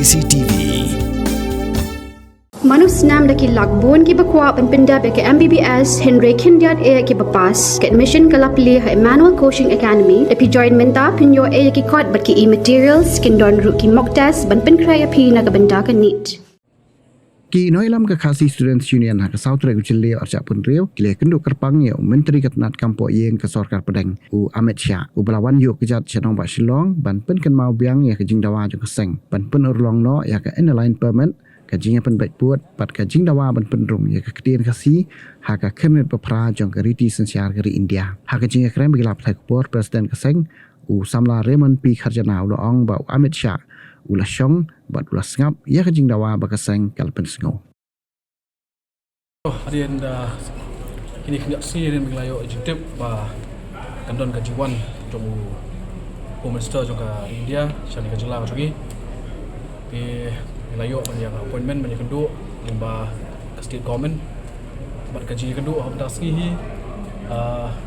CCTV Manus nam daki lakbon ki bakwa penpenda ke MBBS Henry Kindiat e ki bapas ke admission kalapli ha Emmanuel Coaching Academy epi join menta pinyo e ki kot bat ki e-materials kin don ru ki mock test ban pen kraya pi na benda ka neat Ki noilam ke khasi Students Union ha ke South Regularly arca pun riau kile kenduk kerpang ya Menteri Ketenat Kampo Yeng ke Sorkar Pedang Amit Shah belawan yuk kejat Chenong Ba Shillong ban pen ken mau biang ya ke jingdawa jo keseng ban pen urlong no ya ke align permit kajingnya pen baik buat pat kajing dawa ban penrum ya ke kedian kasi ha ke kemet pepra jong ke riti sensiar ke India ha ke Jingïakren bagi lap thai kupor Presiden keseng samla Raymond P Kharjana ong ba Amit Shah ulah syong bat ulah Sngap ya ke jingdawa ba keseng kal Pynsngew hadian ini kena sirin melayo jintip ba kandon kajiwan jong Home Minister jong ka India syani kajela jogi di melayo banyak appointment banyak kenduk limba state government bat kaji kenduk hab dasgi hi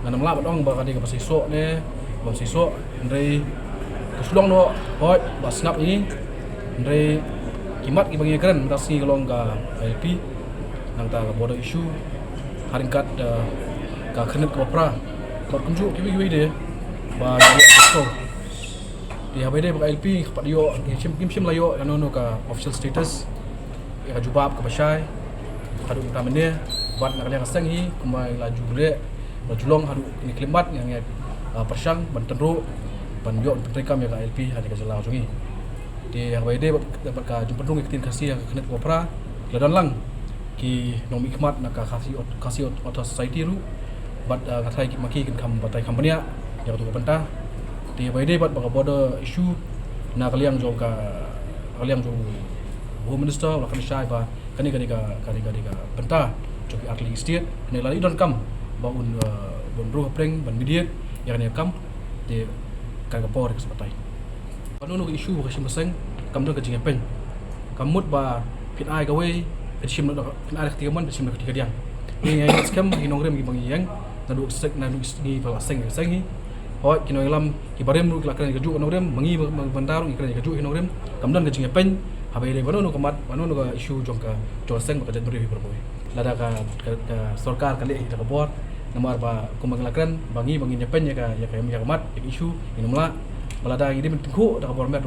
nganam la batong ba kadi ka Seisoh ne ba Seisoh ndai kesulong no hoi ba Sngap ini ndai kimat ki Ngam dasgi kalong ka LP nang ta ka border issue haringkat ka khenet ka pra bat kunjuk kiwi de ba Seisoh di habede ba LP pat yo kim layo no ka official status ya jubab ka Shah hadu utamanya bat nak yang seng hi kumai laju le lajulong hadu ini klimat yang persang ban tenru ban yo perikam ya ka LP hadi ka jelau jungi di habede dapat ka jumpendung iktin kasih yang kena opera ladan lang ki nom ikmat nak ka kasih auto society ru bat ngatai ki maki kin kam batai company ya tu pentah di habede bat baka border issue na kaliang jong Home Minister la kan Shah ba kani ka pentah joki atli state ne lali don kam ba bon bro preng ban midiet yang ne kam di ka por ke sepatai panu issue ka simaseng kam don ka Jingïakren kamut ba pin ai ka we sim no pin ai ka man sim ka diang ni ai skam hinong rem gi bang yang na du sek na du ni ba seng hi hoi kino lam ibarem ru kelakran keju onorem mengi bandaru ikran keju onorem kamdan ke Jingïakren habele bano no kamat bano no issue jongka joseng ka jaduri berboy lada ka sarkar kali ita ka bor namar ba kumang kelakran bangi Jingïakren ya kamat issue inumla balada ini mentengku da ka bor mer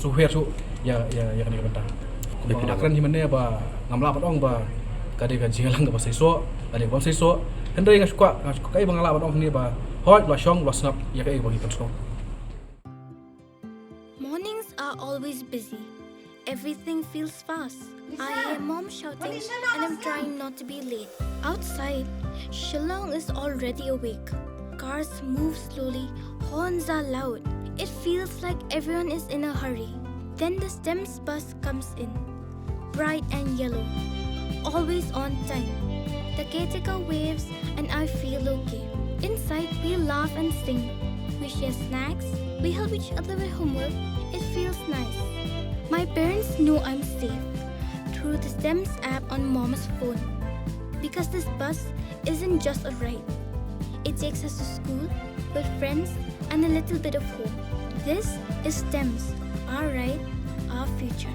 suher su ya kan bentah kumang kelakran himane ba ngamla patong ba kade ka jingalang ka Seisoh kade ba Seisoh hendai ngasuka kai bangala patong ni ba hoi la syong la Sngap ya kai bagi Pynsngew. Mornings are always busy. Everything feels fast. I hear mom shouting and I'm trying not to be late. Outside, Shillong is already awake. Cars move slowly, horns are loud. It feels like everyone is in a hurry. Then the STEMS bus comes in, bright and yellow, always on time. The caretaker waves and I feel okay. Inside, we laugh and sing. We share snacks. We help each other with homework. It feels nice. My parents know I'm safe through the STEMS app on mom's phone. Because this bus isn't just a ride. It takes us to school, with friends, and a little bit of home. This is STEMS, our ride, our future.